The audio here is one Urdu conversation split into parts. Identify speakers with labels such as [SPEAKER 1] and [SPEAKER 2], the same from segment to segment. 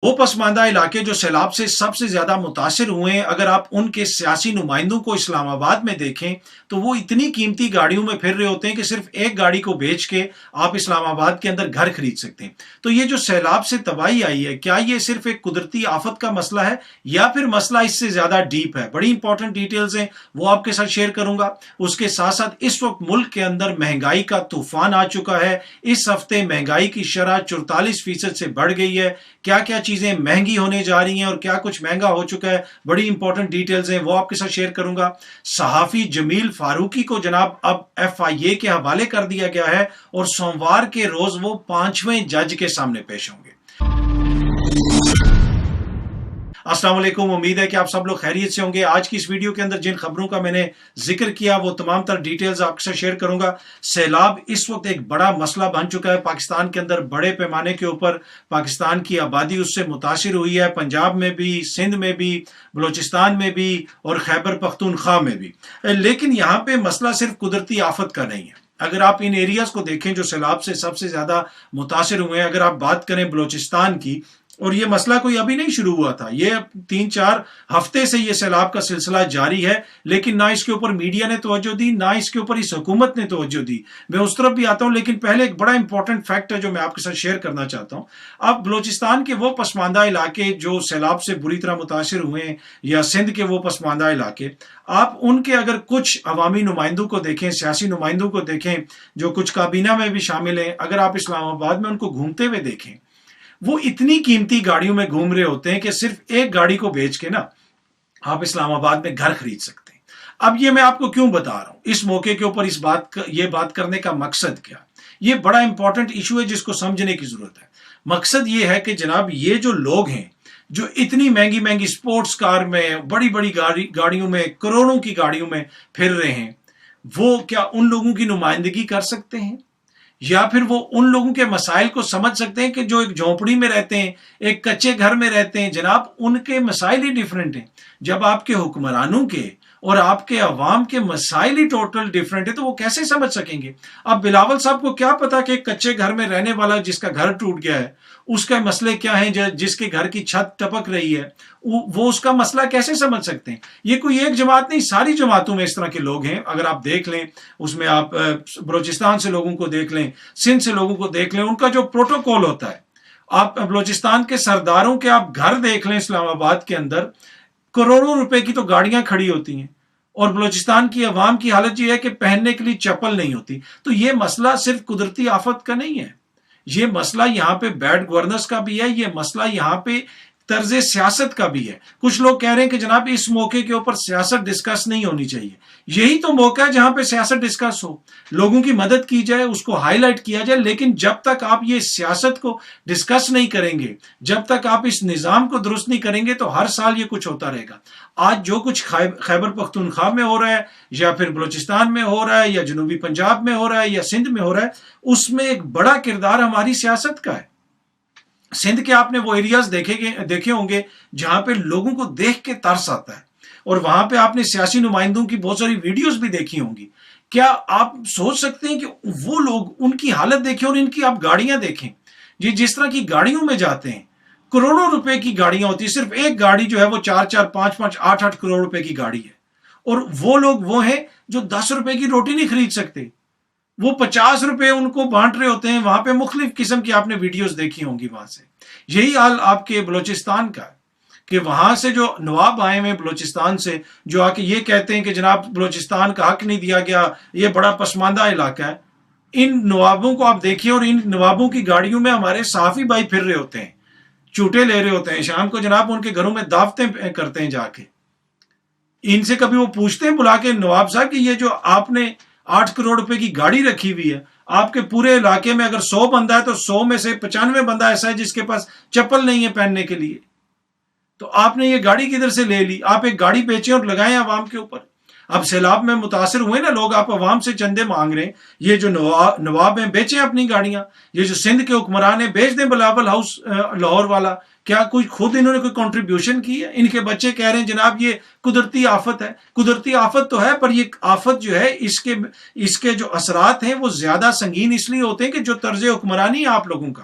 [SPEAKER 1] وہ پسماندہ علاقے جو سیلاب سے سب سے زیادہ متاثر ہوئے ہیں، اگر آپ ان کے سیاسی نمائندوں کو اسلام آباد میں دیکھیں تو وہ اتنی قیمتی گاڑیوں میں پھر رہے ہوتے ہیں کہ صرف ایک گاڑی کو بیچ کے آپ اسلام آباد کے اندر گھر خرید سکتے ہیں۔ تو یہ جو سیلاب سے تباہی آئی ہے، کیا یہ صرف ایک قدرتی آفت کا مسئلہ ہے یا پھر مسئلہ اس سے زیادہ ڈیپ ہے؟ بڑی امپورٹنٹ ڈیٹیلز ہیں، وہ آپ کے ساتھ شیئر کروں گا۔ اس کے ساتھ ساتھ اس وقت ملک کے اندر مہنگائی کا طوفان آ چکا ہے۔ اس ہفتے مہنگائی کی شرح 44% سے بڑھ گئی ہے۔ کیا کیا چیزیں مہنگی ہونے جا رہی ہیں اور کیا کچھ مہنگا ہو چکا ہے، بڑی امپورٹنٹ ڈیٹیلز ہیں، وہ آپ کے ساتھ شیئر کروں گا۔ صحافی جمیل فاروقی کو جناب اب FIA کے حوالے کر دیا گیا ہے اور سوموار کے روز وہ 5ویں جج کے سامنے پیش ہوں گے۔ السلام علیکم، امید ہے کہ آپ سب لوگ خیریت سے ہوں گے۔ آج کی اس ویڈیو کے اندر جن خبروں کا میں نے ذکر کیا وہ تمام تر ڈیٹیلز آپ کے ساتھ شیئر کروں گا۔ سیلاب اس وقت ایک بڑا مسئلہ بن چکا ہے پاکستان کے اندر، بڑے پیمانے کے اوپر پاکستان کی آبادی اس سے متاثر ہوئی ہے، پنجاب میں بھی، سندھ میں بھی، بلوچستان میں بھی اور خیبر پختونخوا میں بھی۔ لیکن یہاں پہ مسئلہ صرف قدرتی آفت کا نہیں ہے۔ اگر آپ ان ایریاز کو دیکھیں جو سیلاب سے سب سے زیادہ متاثر ہوئے ہیں، اگر آپ بات کریں بلوچستان کی، اور یہ مسئلہ کوئی ابھی نہیں شروع ہوا تھا، یہ 3-4 ہفتے سے یہ سیلاب کا سلسلہ جاری ہے، لیکن نہ اس کے اوپر میڈیا نے توجہ دی، نہ اس کے اوپر اس حکومت نے توجہ دی۔ میں اس طرف بھی آتا ہوں، لیکن پہلے ایک بڑا امپورٹنٹ فیکٹ ہے جو میں آپ کے ساتھ شیئر کرنا چاہتا ہوں۔ اب بلوچستان کے وہ پسماندہ علاقے جو سیلاب سے بری طرح متاثر ہوئے ہیں، یا سندھ کے وہ پسماندہ علاقے، آپ ان کے اگر کچھ عوامی نمائندوں کو دیکھیں، سیاسی نمائندوں کو دیکھیں جو کچھ کابینہ میں بھی شامل ہیں، اگر آپ اسلام آباد میں ان کو گھومتے ہوئے دیکھیں، وہ اتنی قیمتی گاڑیوں میں گھوم رہے ہوتے ہیں کہ صرف ایک گاڑی کو بیچ کے نا آپ اسلام آباد میں گھر خرید سکتے ہیں۔ اب یہ میں آپ کو کیوں بتا رہا ہوں، اس موقع کے اوپر یہ بات کرنے کا مقصد کیا؟ یہ بڑا امپورٹنٹ ایشو ہے جس کو سمجھنے کی ضرورت ہے۔ مقصد یہ ہے کہ جناب یہ جو لوگ ہیں جو اتنی مہنگی مہنگی سپورٹس کار میں، بڑی بڑی گاڑیوں میں، کروڑوں کی گاڑیوں میں پھر رہے ہیں، وہ کیا ان لوگوں کی نمائندگی کر سکتے ہیں؟ یا پھر وہ ان لوگوں کے مسائل کو سمجھ سکتے ہیں کہ جو ایک جھونپڑی میں رہتے ہیں، ایک کچے گھر میں رہتے ہیں؟ جناب ان کے مسائل ہی ڈیفرنٹ ہیں۔ جب آپ کے حکمرانوں کے اور آپ کے عوام کے مسائل ہی ٹوٹل ڈیفرنٹ ہے تو وہ کیسے سمجھ سکیں گے؟ اب بلاول صاحب کو کیا پتا کہ ایک کچے گھر میں رہنے والا جس کا گھر ٹوٹ گیا ہے اس کا مسئلے کیا ہیں، جس کے گھر کی چھت ٹپک رہی ہے وہ اس کا مسئلہ کیسے سمجھ سکتے ہیں؟ یہ کوئی ایک جماعت نہیں، ساری جماعتوں میں اس طرح کے لوگ ہیں۔ اگر آپ دیکھ لیں اس میں، آپ بلوچستان سے لوگوں کو دیکھ لیں، سندھ سے لوگوں کو دیکھ لیں، ان کا جو پروٹوکول ہوتا ہے، آپ بلوچستان کے سرداروں کے آپ گھر دیکھ لیں اسلام آباد کے اندر، کروڑوں روپے کی تو گاڑیاں کھڑی ہوتی ہیں، اور بلوچستان کی عوام کی حالت یہ ہے کہ پہننے کے لیے چپل نہیں ہوتی۔ تو یہ مسئلہ صرف قدرتی آفت کا نہیں ہے، یہ مسئلہ یہاں پہ بیڈ گورننس کا بھی ہے، یہ مسئلہ یہاں پہ طرز سیاست کا بھی ہے۔ کچھ لوگ کہہ رہے ہیں کہ جناب اس موقع کے اوپر سیاست ڈسکس نہیں ہونی چاہیے۔ یہی تو موقع ہے جہاں پہ سیاست ڈسکس ہو، لوگوں کی مدد کی جائے، اس کو ہائی لائٹ کیا جائے۔ لیکن جب تک آپ یہ سیاست کو ڈسکس نہیں کریں گے، جب تک آپ اس نظام کو درست نہیں کریں گے، تو ہر سال یہ کچھ ہوتا رہے گا۔ آج جو کچھ خیبر پختونخوا میں ہو رہا ہے، یا پھر بلوچستان میں ہو رہا ہے، یا جنوبی پنجاب میں ہو رہا ہے، یا سندھ میں ہو رہا ہے، اس میں ایک بڑا کردار ہماری سیاست کا ہے۔ سندھ کے آپ نے وہ ایریاز دیکھے ہوں گے جہاں پہ لوگوں کو دیکھ کے ترس آتا ہے، اور وہاں پہ آپ نے سیاسی نمائندوں کی بہت ساری ویڈیوز بھی دیکھی ہوں گی۔ کیا آپ سوچ سکتے ہیں کہ وہ لوگ، ان کی حالت دیکھیں اور ان کی آپ گاڑیاں دیکھیں، یہ جس طرح کی گاڑیوں میں جاتے ہیں، کروڑوں روپے کی گاڑیاں ہوتی ہیں، صرف ایک گاڑی جو ہے وہ 4-4، 5-5، 8-8 کروڑ روپے کی گاڑی ہے، اور وہ لوگ وہ ہیں جو 10 روپے کی روٹی نہیں خرید سکتے، وہ 50 روپے ان کو بانٹ رہے ہوتے ہیں۔ وہاں پہ مختلف قسم کی آپ نے ویڈیوز دیکھی ہوں گی وہاں سے۔ یہی حال آپ کے بلوچستان کا ہے کہ وہاں سے جو نواب آئے ہوئے بلوچستان سے، جو آ کے یہ کہتے ہیں کہ جناب بلوچستان کا حق نہیں دیا گیا، یہ بڑا پسماندہ علاقہ ہے۔ ان نوابوں کو آپ دیکھیے، اور ان نوابوں کی گاڑیوں میں ہمارے صحافی بھائی پھر رہے ہوتے ہیں، چوٹے لے رہے ہوتے ہیں، شام کو جناب ان کے گھروں میں دعوتیں کرتے ہیں جا کے۔ ان سے کبھی وہ پوچھتے ہیں بلا کے، نواب صاحب کہ یہ جو آپ نے 8 کروڑ روپے کی گاڑی رکھی ہوئی ہے، آپ کے پورے علاقے میں اگر 100 بندہ ہے تو 100 میں سے 95 بندہ ایسا ہے جس کے پاس چپل نہیں ہے پہننے کے لیے، تو آپ نے یہ گاڑی کدھر سے لے لی؟ آپ ایک گاڑی بیچیں اور لگائیں عوام کے اوپر۔ اب سیلاب میں متاثر ہوئے نا لوگ، آپ عوام سے چندے مانگ رہے ہیں، یہ جو نواب ہیں بیچیں اپنی گاڑیاں، یہ جو سندھ کے حکمران ہیں بیچ دیں بلاول ہاؤس لاہور والا۔ کیا کوئی خود انہوں نے کوئی کنٹریبیوشن کی ہے؟ ان کے بچے کہہ رہے ہیں جناب یہ قدرتی آفت ہے۔ قدرتی آفت تو ہے، پر یہ آفت جو ہے اس کے جو اثرات ہیں وہ زیادہ سنگین اس لیے ہوتے ہیں کہ جو طرز حکمرانی ہے آپ لوگوں کا،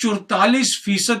[SPEAKER 1] 44%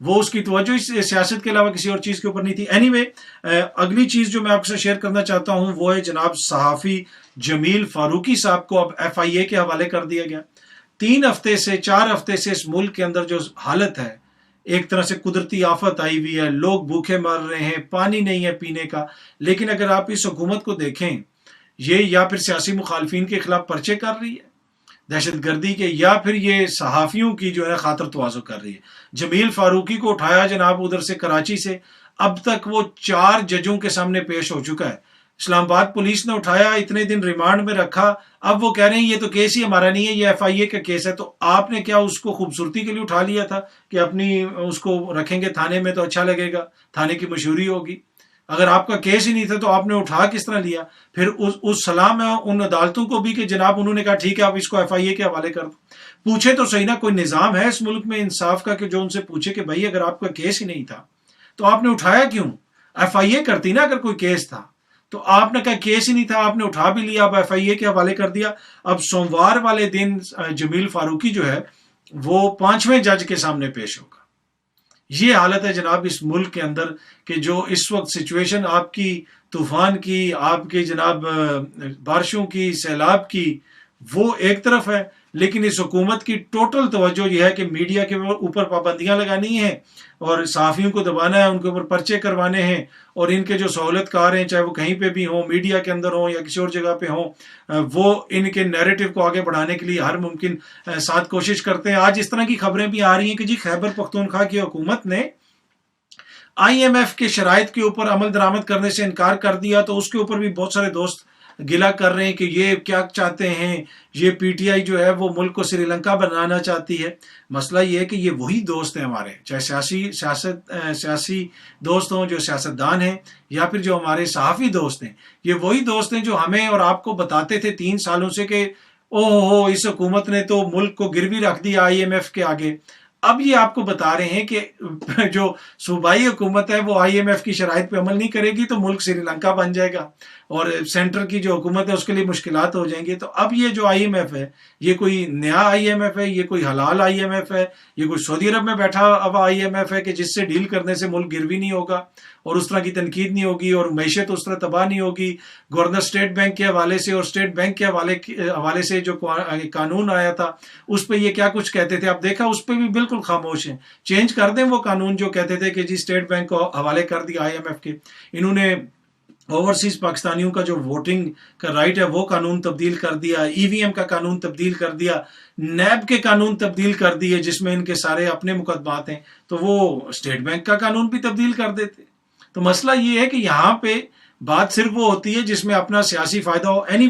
[SPEAKER 1] وہ اس کی توجہ اس سیاست کے علاوہ کسی اور چیز کے اوپر نہیں تھی. اینی اگلی چیز جو میں آپ سے شیئر کرنا چاہتا ہوں وہ ہے جناب صحافی جمیل فاروقی صاحب کو اب FIA کے حوالے کر دیا گیا. 4 ہفتے سے اس ملک کے اندر جو حالت ہے، ایک طرح سے قدرتی آفت آئی ہوئی ہے، لوگ بھوکے مر رہے ہیں، پانی نہیں ہے پینے کا. لیکن اگر آپ اس حکومت کو دیکھیں، یہ یا پھر سیاسی مخالفین کے خلاف پرچے کر رہی ہے دہشت گردی کے، یا پھر یہ صحافیوں کی جو ہے خاطر تواضع کر رہی ہے. جمیل فاروقی کو اٹھایا جناب ادھر سے کراچی سے، اب تک وہ 4 ججوں کے سامنے پیش ہو چکا ہے. اسلام آباد پولیس نے اٹھایا، اتنے دن ریمانڈ میں رکھا، اب وہ کہہ رہے ہیں یہ تو کیس ہی ہمارا نہیں ہے، یہ FIA کا کیس ہے. تو آپ نے کیا اس کو خوبصورتی کے لیے اٹھا لیا تھا کہ اپنی اس کو رکھیں گے تھانے میں تو اچھا لگے گا، تھانے کی مشہوری ہوگی؟ اگر آپ کا کیس ہی نہیں تھا تو آپ نے اٹھا کس طرح لیا؟ پھر اس سلام ہے ان عدالتوں کو بھی کہ جناب انہوں نے کہا ٹھیک ہے آپ اس کو FIA کے حوالے کر دو. پوچھے تو صحیح نا، کوئی نظام ہے اس ملک میں انصاف کا کہ جو ان سے پوچھے کہ بھائی اگر آپ کا کیس ہی نہیں تھا تو آپ نے اٹھایا کیوں؟ FIA کرتی نا اگر کوئی کیس تھا. تو آپ نے کہا کیس ہی نہیں تھا، آپ نے اٹھا بھی لیا، اب FIA کے حوالے کر دیا. اب سوموار والے دن جمیل فاروقی جو ہے وہ 5ویں جج کے سامنے پیش ہوگا. یہ حالت ہے جناب اس ملک کے اندر کہ جو اس وقت سچویشن آپ کی طوفان کی، آپ کے جناب بارشوں کی، سیلاب کی، وہ ایک طرف ہے، لیکن اس حکومت کی ٹوٹل توجہ یہ ہے کہ میڈیا کے اوپر پابندیاں لگانی ہیں اور صحافیوں کو دبانا ہے، ان کے اوپر پرچے کروانے ہیں، اور ان کے جو سہولت کار ہیں چاہے وہ کہیں پہ بھی ہوں، میڈیا کے اندر ہوں یا کسی اور جگہ پہ ہوں، وہ ان کے نیریٹو کو آگے بڑھانے کے لیے ہر ممکن ساتھ کوشش کرتے ہیں. آج اس طرح کی خبریں بھی آ رہی ہیں کہ جی خیبر پختونخوا کی حکومت نے IMF کے شرائط کے اوپر عمل درآمد کرنے سے انکار کر دیا، تو اس کے اوپر بھی بہت سارے دوست گلا کر رہے ہیں کہ یہ کیا چاہتے ہیں، یہ PTI جو ہے وہ ملک کو سری لنکا بنانا چاہتی ہے. مسئلہ یہ ہے کہ یہ وہی دوست ہیں ہمارے، چاہے سیاسی دوست ہوں جو سیاستدان ہیں، یا پھر جو ہمارے صحافی دوست ہیں، یہ وہی دوست ہیں جو ہمیں اور آپ کو بتاتے تھے 3 سالوں سے کہ او اس حکومت نے تو ملک کو گروی رکھ دیا IMF کے آگے. اب یہ آپ کو بتا رہے ہیں کہ جو صوبائی حکومت ہے وہ IMF کی شرائط پہ عمل نہیں کرے گی تو ملک سری لنکا بن جائے گا، اور سینٹر کی جو حکومت ہے اس کے لیے مشکلات ہو جائیں گی. تو اب یہ جو IMF ہے یہ کوئی نیا IMF ہے، یہ کوئی حلال IMF ہے، یہ کوئی سعودی عرب میں بیٹھا اب IMF ہے کہ جس سے ڈیل کرنے سے ملک گروی نہیں ہوگا اور اس طرح کی تنقید نہیں ہوگی اور معیشت اس طرح تباہ نہیں ہوگی. گورنر اسٹیٹ بینک کے حوالے سے اور اسٹیٹ بینک کے حوالے سے جو قانون آیا تھا اس پہ یہ کیا کچھ کہتے تھے، اب دیکھا اس پہ بھی بالکل خاموش ہیں. چینج کر دیں وہ قانون جو کہتے تھے کہ جی اسٹیٹ بینک کو حوالے کر دیا IMF کے. انہوں نے اوورسیز پاکستانیوں کا جو ووٹنگ کا رائٹ ہے وہ قانون تبدیل کر دیا، EVM کا قانون تبدیل کر دیا، نیب کے قانون تبدیل کر دیے جس میں ان کے سارے اپنے مقدمات ہیں، تو وہ اسٹیٹ بینک کا قانون بھی تبدیل کر دیتے. تو مسئلہ یہ ہے کہ یہاں پہ بات صرف وہ ہوتی ہے جس میں اپنا سیاسی فائدہ ہو. اینی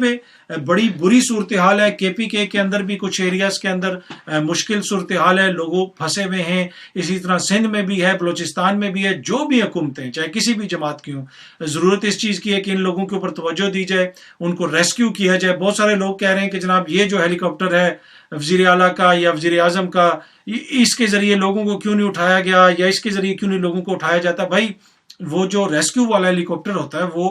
[SPEAKER 1] بڑی بری صورتحال ہے. KPK کے اندر بھی کچھ ایریاز کے اندر مشکل صورتحال ہے، لوگوں پھنسے ہوئے ہیں. اسی طرح سندھ میں بھی ہے، بلوچستان میں بھی ہے. جو بھی حکومتیں چاہے کسی بھی جماعت کی ہوں، ضرورت اس چیز کی ہے کہ ان لوگوں کے اوپر توجہ دی جائے، ان کو ریسکیو کیا جائے. بہت سارے لوگ کہہ رہے ہیں کہ جناب یہ جو ہیلی کاپٹر ہے وزیر اعلیٰ کا یا وزیر اعظم کا، اس کے ذریعے لوگوں کو کیوں نہیں اٹھایا گیا، یا اس کے ذریعے کیوں نہیں لوگوں کو اٹھایا جاتا. بھائی وہ جو ریسکیو والا ہیلی کاپٹر ہوتا ہے وہ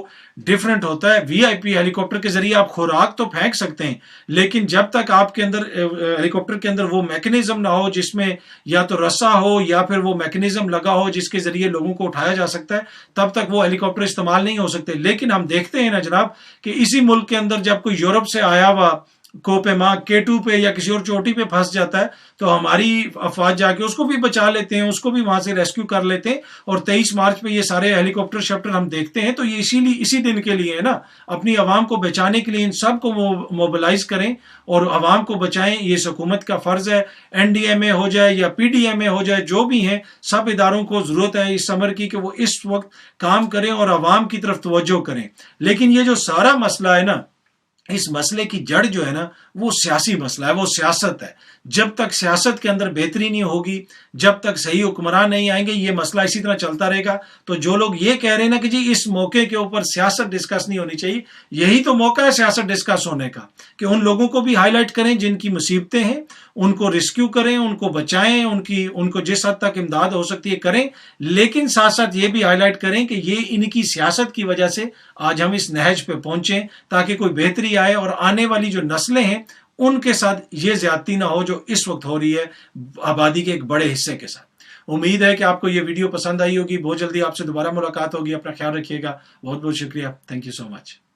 [SPEAKER 1] ڈیفرنٹ ہوتا ہے. VIP ہیلی کاپٹر کے ذریعے آپ خوراک تو پھینک سکتے ہیں، لیکن جب تک آپ کے اندر ہیلی کاپٹر کے اندر وہ میکنزم نہ ہو جس میں یا تو رسا ہو یا پھر وہ میکنزم لگا ہو جس کے ذریعے لوگوں کو اٹھایا جا سکتا ہے، تب تک وہ ہیلی کاپٹر استعمال نہیں ہو سکتے. لیکن ہم دیکھتے ہیں نا جناب کہ اسی ملک کے اندر جب کوئی یورپ سے آیا ہوا کوپیما K2 پہ یا کسی اور چوٹی پہ پھنس جاتا ہے تو ہماری افواج جا کے اس کو بھی بچا لیتے ہیں، اس کو بھی وہاں سے ریسکیو کر لیتے ہیں. اور 23 مارچ پہ یہ سارے ہیلی کاپٹر شپٹر ہم دیکھتے ہیں. تو یہ اسی دن کے لیے ہے نا، اپنی عوام کو بچانے کے لیے ان سب کو موبلائز کریں اور عوام کو بچائیں. یہ اس حکومت کا فرض ہے. NDMA ہو جائے یا PDMA ہو جائے، جو بھی ہیں سب اداروں کو ضرورت ہے اس سمر کی کہ وہ اس وقت کام کریں اور عوام کی طرف توجہ کریں. لیکن یہ جو سارا مسئلہ ہے نا، اس مسئلے کی جڑ جو ہے نا وہ سیاسی مسئلہ ہے، وہ سیاست ہے. جب تک سیاست کے اندر بہتری نہیں ہوگی، جب تک صحیح حکمران نہیں آئیں گے، یہ مسئلہ اسی طرح چلتا رہے گا. تو جو لوگ یہ کہہ رہے ہیں نا کہ جی اس موقع کے اوپر سیاست ڈسکس نہیں ہونی چاہیے، یہی تو موقع ہے سیاست ڈسکس ہونے کا کہ ان لوگوں کو بھی ہائی لائٹ کریں جن کی مصیبتیں ہیں، ان کو ریسکیو کریں، ان کو بچائیں، ان کو جس حد تک امداد ہو سکتی ہے کریں. لیکن ساتھ ساتھ یہ بھی ہائی لائٹ کریں کہ یہ ان کی سیاست کی وجہ سے آج ہم اس نہج پہ پہنچیں، تاکہ کوئی بہتری آئے اور آنے والی جو نسلیں ہیں ان کے ساتھ یہ زیادتی نہ ہو جو اس وقت ہو رہی ہے آبادی کے ایک بڑے حصے کے ساتھ. امید ہے کہ آپ کو یہ ویڈیو پسند آئی ہوگی. بہت جلدی آپ سے دوبارہ ملاقات ہوگی. اپنا خیال رکھیے گا. بہت بہت شکریہ. Thank you so much.